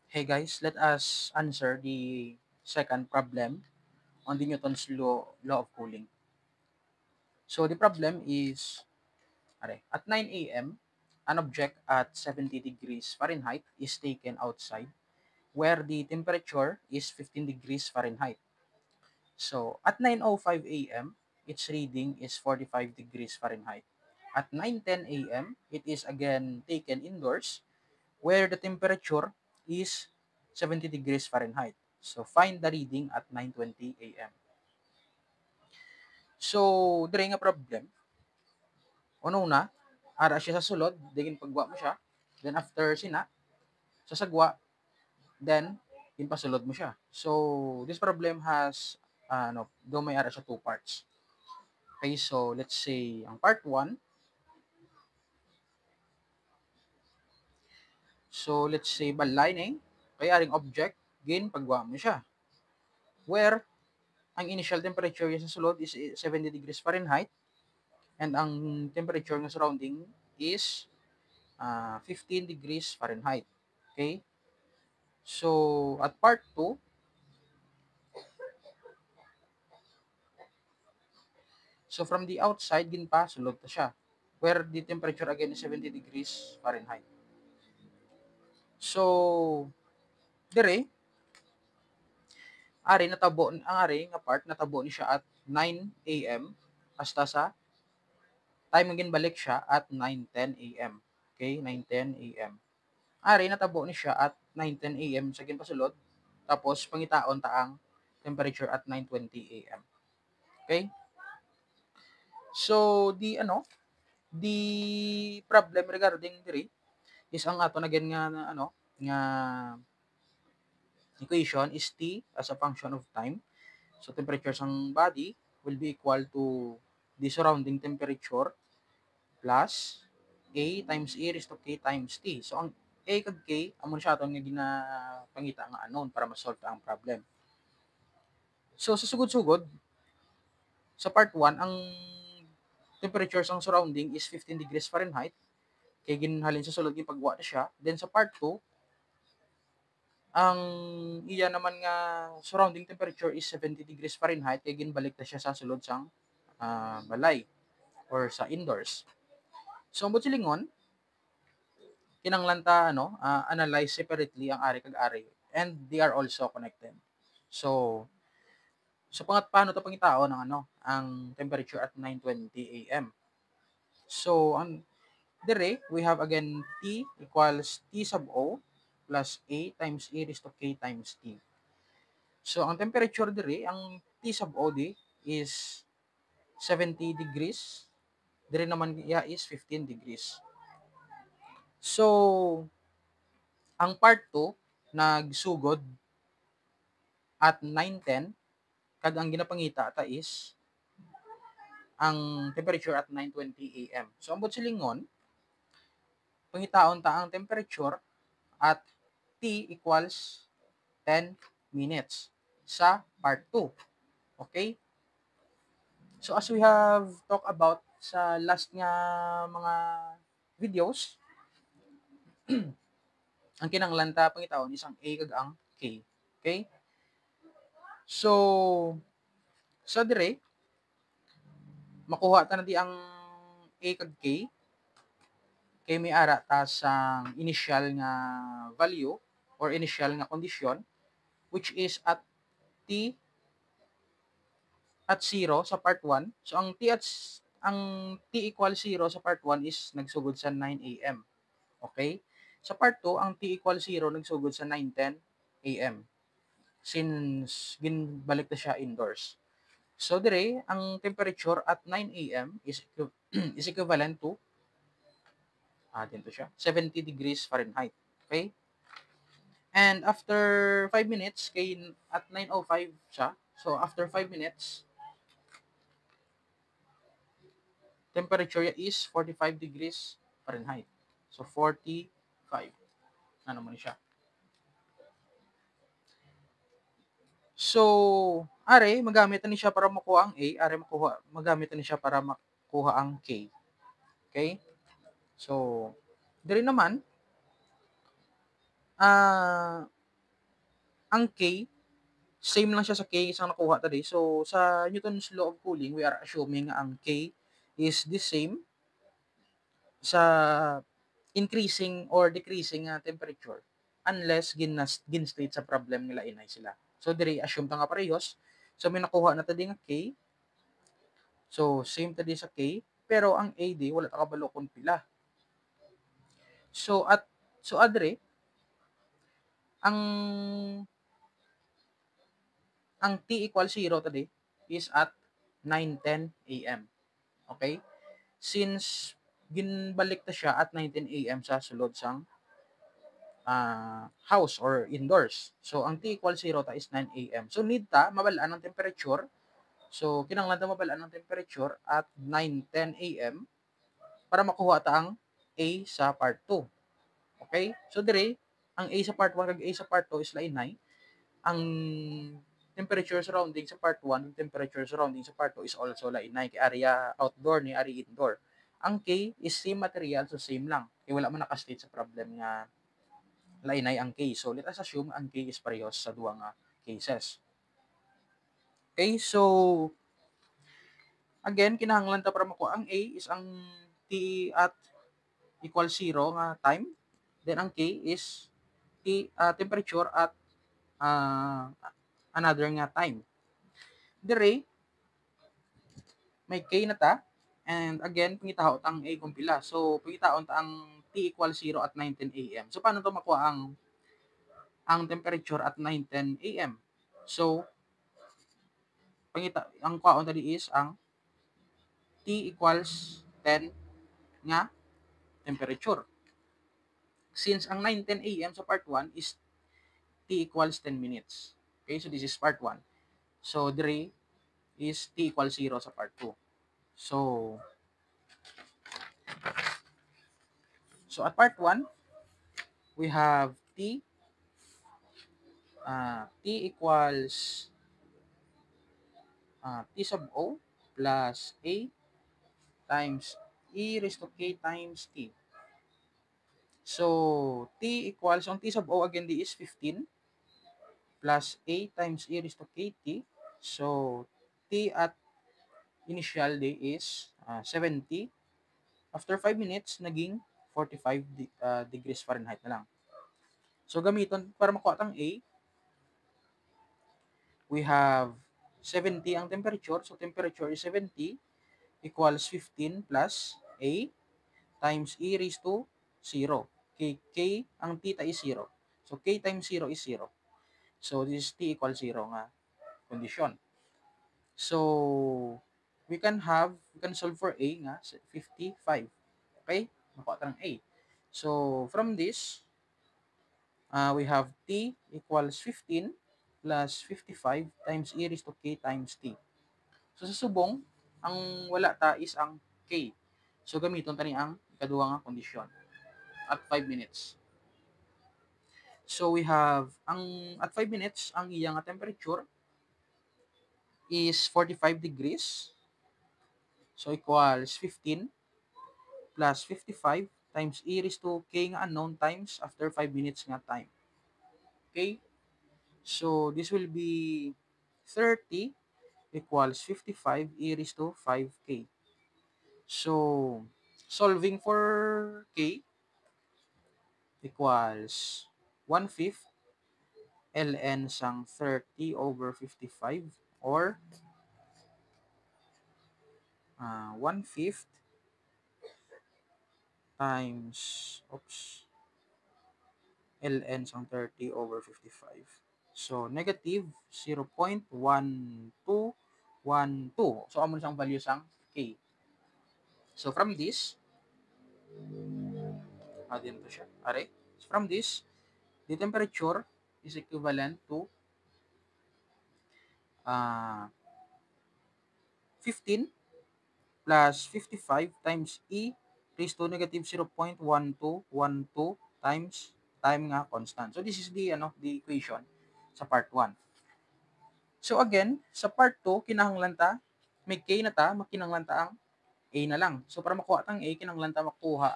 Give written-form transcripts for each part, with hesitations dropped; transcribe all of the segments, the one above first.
Hey guys, let us answer the second problem on the Newton's law of cooling. So the problem is, at 9 a.m., an object at 70 degrees Fahrenheit is taken outside where the temperature is 15 degrees Fahrenheit. So at 9:05 a.m., its reading is 45 degrees Fahrenheit. At 9:10 a.m., it is again taken indoors where the temperature is 70 degrees Fahrenheit. So find the reading at 9:20 a.m. So dire nga problem, una ara siya sa sulod, digin pagwa mo siya, then after sina, sa sagwa, then ginpasulod mo siya. So this problem has do may ara siya two parts. Okay, so let's say ang part 1, so let's say balining, kaya aring object, gin pagwa mo siya. Where ang initial temperature niya sa sulod is 70 degrees Fahrenheit and ang temperature ng surrounding is 15 degrees Fahrenheit. Okay? So, at part 2, so from the outside, ginpa, sulod ta siya. Where the temperature again is 70 degrees Fahrenheit. So, dire, ang ari nga part, natabo ni siya at 9 a.m. hasta sa time ngin balik siya at 9:10 a.m. Okay, 9:10 a.m. Ari natabo ni siya at 9:10 a.m. sa ginpasulod, tapos pangitaon ta ang temperature at 9:20 a.m. Okay? So the problem regarding diri is ang ato na nga nga equation is T as a function of time. So temperature sang body will be equal to the surrounding temperature plus A times E raised to K times T. So ang A kag K amo siya aton nga ginapangita nga anon para ma-solve ang problem. So sa sugod-sugod, sa part 1 ang temperature sang surrounding is 15 degrees Fahrenheit. Kay ginhalin sa sulod gipagwa na siya. Then sa part 2, ang iya naman nga surrounding temperature is 70 degrees Fahrenheit kay ginbalik na siya sa sulod sang balay or sa indoors. So ang silingon, kinanglan ta analyze separately ang ari kag ari and they are also connected. So paano to pangitaon ng ang temperature at 9:20 a.m. So ang dire we have again T equals T sub O plus A times E raised to K times T. So ang temperature dire, ang T sub O di is 70 degrees. Dire naman iya is 15 degrees. So ang part 2 nagsugod at 9:10 kag ang ginapangita ta is ang temperature at 9:20 a.m. So ang silingon, pangitaon ta ang temperature at T equals 10 minutes sa part 2. Okay? So as we have talked about sa last nga mga videos, ang kinanglan ta pangitawon is ang A kag ang K. Okay? So sa dire makuha ta na di ang A kag K kay may ara ta sang initial nga value or initial nga condition which is at T at 0 sa part 1. So ang T equal 0 sa part 1 is nagsugod sa 9 a.m. Okay? Sa part 2, ang T equal 0 nagsugod sa 9:10 a.m. Since ginbalik na siya indoors. So dire, ang temperature at 9 a.m. is equivalent to dito siya, 70 degrees Fahrenheit. Okay? And after 5 minutes, at 9:05 siya. So after 5 minutes, temperature is 45 degrees Fahrenheit. So 45. Ano naman siya? So, magamit ni siya para makuha ang A, magamit ni siya para makuha ang K. Okay? So, diri naman, Ang K, same lang siya sa K isang nakuha today. So, sa Newton's law of cooling, we are assuming ang K is the same sa increasing or decreasing temperature unless gin-state sa problem nila inay sila. So, diri assume ta nga parehas. So, may nakuha na tadi nga K. So, same tadi sa K. Pero ang A di, wala ta kabalo kung pila. So, adre, ang T equals 0 today is at 9:10 a.m. Okay? Since ginbalik ta siya at 9:10 a.m. sa sulod sang house or indoors. So, ang T equals 0 ta is 9 a.m. So, need ta mabalaan ng temperature. So, kinahanglan ta mabalaan ng temperature at 9:10 a.m. para makuha ta ang A sa part 2. Okay? So, dire, ang A sa part 1 kag A sa part 2 is lainay. Ang temperature surrounding sa part 1, temperature surrounding sa part 2 is also lainay. Kay area outdoor ni area indoor. Ang K is same material, so same lang. Kaya wala man nakastate sa problem nga lainay ang K. So, let us assume ang K is parehas sa duwang cases. Okay, so, again, kinahanglan ta para makuha ang A is ang T at equal 0 nga time. Then, ang K is temperature at another nga time. Dire, may K na ta. And again, pangitaon ta ang A kung pila. So, pangitaon ta ang T equal 0 at 9:10 a.m. So, paano to makuha ang temperature at 9:10 a.m.? So, ang kwaon tadi is ang T equals 10 nga temperature. Since ang 9:10 a.m. sa part 1 is T equals 10 minutes. Okay, so this is part 1. So, dire is T equals 0 sa part 2. So at part 1, we have T equals T sub O plus A times E raised to K times T. So, T equals, ang T sub O again di is 15 plus A times E raised to KT. So, T at initial day is 70. After 5 minutes, naging 45 degrees Fahrenheit na lang. So, gamiton, para makuha ang A, we have 70 ang temperature. So, temperature is 70 equals 15 plus A times E raised to 0. K ang theta is 0. So, K times 0 is 0. So, this is T equals 0 nga condition. So, we can solve for A nga 55. Okay? Makuha tayo ng A. So, from this, we have T equals 15 plus 55 times E raised to K times T. So, sa subong, ang wala ta is ang K. So, gamiton tani ang ikaduha nga kondisyon at 5 minutes. So, we have, at 5 minutes, ang iyang temperature is 45 degrees. So, equals 15 plus 55 times E raised to K nga unknown times after 5 minutes nga time. Okay? So, this will be 30 equals 55 E raised to 5K. So, solving for K equals 1/5 ln sang 30 over 55 or 1/5 times ln sang 30 over 55. So, negative 0.1212. So, amo siyang value sang K. So, from this, dito siya. Are? So, from this, the temperature is equivalent to 15 plus 55 times E raised to negative 0.1212 times time nga constant. So, this is the equation sa part 1. So, again, sa part 2, kinahanglan ta, may K na ta, makinahanglan ta ang A na lang. So, para makuha tang A, kinahanglan ta makuha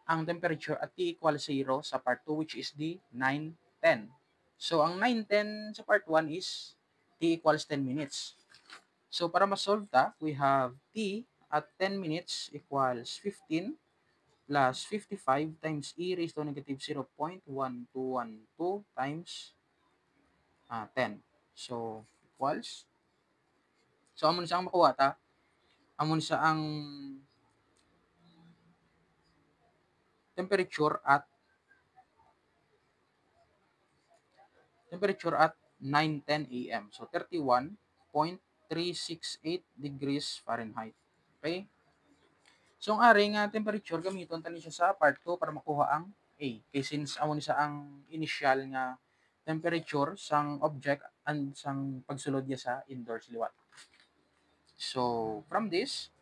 ang temperature at T equals 0 sa part 2, which is the 9:10. So, ang 9:10 sa part 1 is t equals 10 minutes. So, para ma-solve ta, we have t at 10 minutes equals 15 plus 55 times e raised to negative 0.1212 times 10. So, equals. So, amon siya ang makuha ta. Amon siya ang temperature at 9:10 a.m. So, 31.368 degrees Fahrenheit. Okay? So, ang ari nga temperature, gamiton tani siya sa part 2 para makuha ang A. Kay since amon siya ang initial nga temperature sang object and sang pagsulod niya sa indoors liwat. So, from this,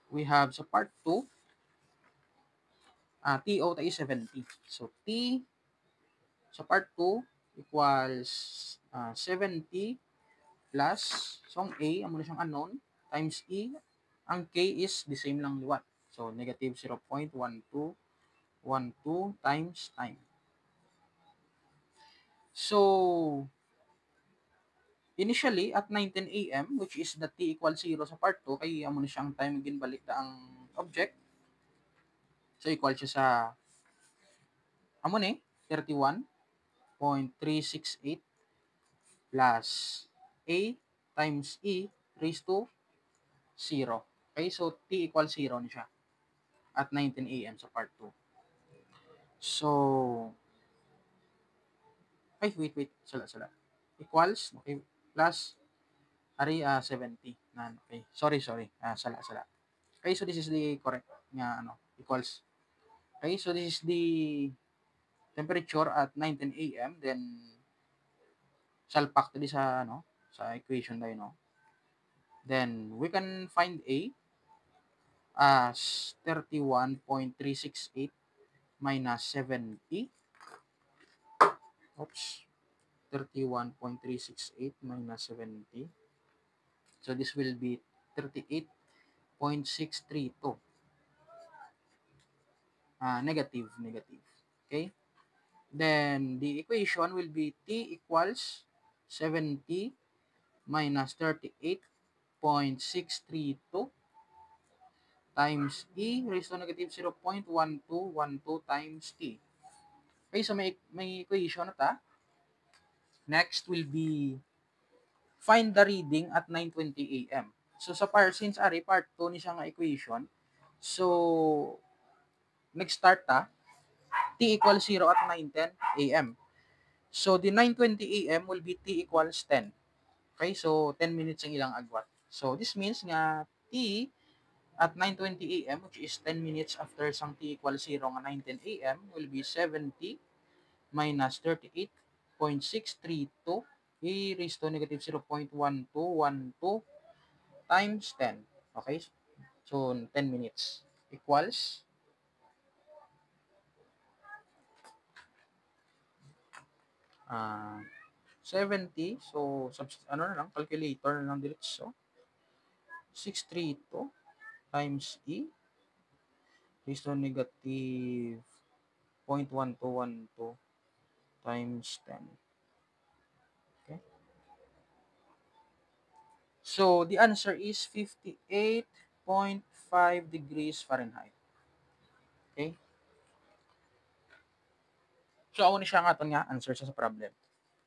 we have sa part 2, TO tayo 70. So, T sa part 2 equals 70 plus, so ang A, amo na siyang unknown, times E, ang K is the same lang liwat. So, negative 0.1212 times time. So, initially, at 9:10 a.m., which is the T equals 0 sa part 2, kaya amo na siyang time ginbalik na ang object. So, equal siya sa, amo ni, 31.368 plus A times E raised to 0. Okay, so T equals 0 na siya at 9:10 a.m. sa part 2. So, wait. Sala. Equals, okay, plus, ari, 70. Okay, sorry. Sala. Okay, so this is the correct nga, equals. Okay, so this is the temperature at 9:10 a.m. Then, salpak tadi sa, sa equation tayo, no? Then, we can find A as 31.368 minus 70. Oops. 31.368 minus 70. So, this will be 38.632. Negative. Okay? Then, the equation will be T equals 70 minus 38.632 times E raised to negative 0.1212 times T. Okay, so may equation na ta. Next will be find the reading at 9:20 a.m. So sa since part 2 ni siya nga equation, so nag-start ta, T equals 0 at 9:10 a.m. So the 9:20 a.m. will be T equals 10. Okay, so 10 minutes ang ilang agwat. So this means nga T at 9:20 a.m., which is 10 minutes after sang T equals 0 nga 9:10 a.m. will be 70 minus 38.632 e raised to negative 0.1212 times 10. Okay? So, 10 minutes equals 70. So, calculator na lang diretso. 632 times E raised to negative 0.1212 times 10. Okay? So, the answer is 58.5 degrees Fahrenheit. Okay? So, ako ni siya nga nga answer sa problem.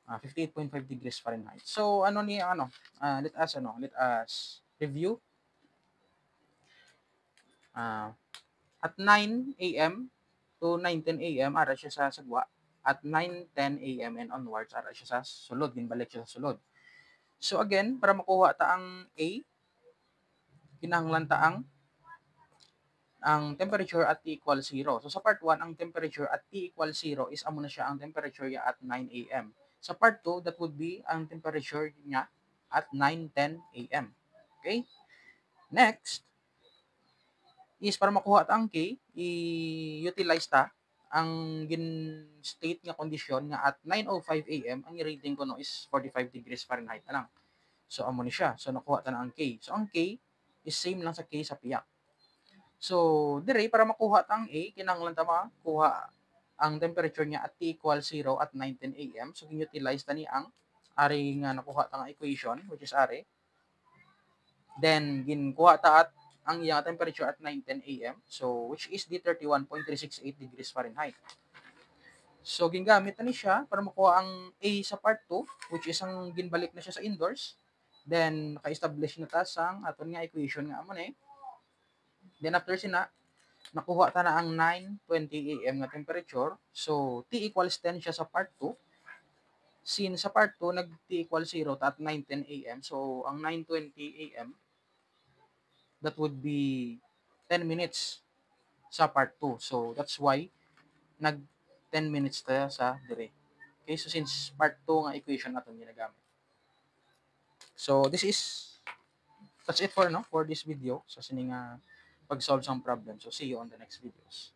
58.5 degrees Fahrenheit. So, let us review. At 9 a.m. to 9:10 a.m. ara siya sa sagwa. At 9:10 a.m. and onwards ara siya sa sulod, ginbalik siya sa sulod. So again, para makuha ta ang A, kinahanglan ta ang temperature at T equals 0. So sa part 1, ang temperature at T equals 0 is amo na siya ang temperature niya at 9 a.m. Sa part 2, that would be ang temperature niya at 9:10 a.m. Okay? Next is para makuha ta ang K, i-utilize ta ang gin-state nga kondisyon nga at 9:05 a.m. ang i-rating ko no is 45 degrees Fahrenheit na lang. So amo ni siya. So nakuha ta na ang K. So ang K is same lang sa K sa piyak. So dire para makuha ta ang A, kinahanglan ta makuha ang temperature niya at T equals 0 at 9:10 AM. So, utilize tani ang ari nga nakuha ta nga equation, which is ari. Then, ginkuha ta at ang iyang temperature at 9:10 AM. So, which is the 31.368 degrees Fahrenheit. So, gingamit na ni siya para makuha ang A sa part 2, which is ang ginbalik na siya sa indoors. Then, naka-establish na ta sang aton nga equation nga amo ni. Then, after sina, nakuha ta na ang 9:20 AM nga temperature. So, T equals 10 siya sa part 2. Since sa part 2, nag-T equals 0 at 9:10 AM. So, ang 9:20 AM, that would be 10 minutes sa part 2. So, that's why nag 10 minutes tayo sa dire. Okay, so since part 2 nga equation natin ginagamit. So, that's it for this video. So, sining pag-solve sa problem. So, see you on the next videos.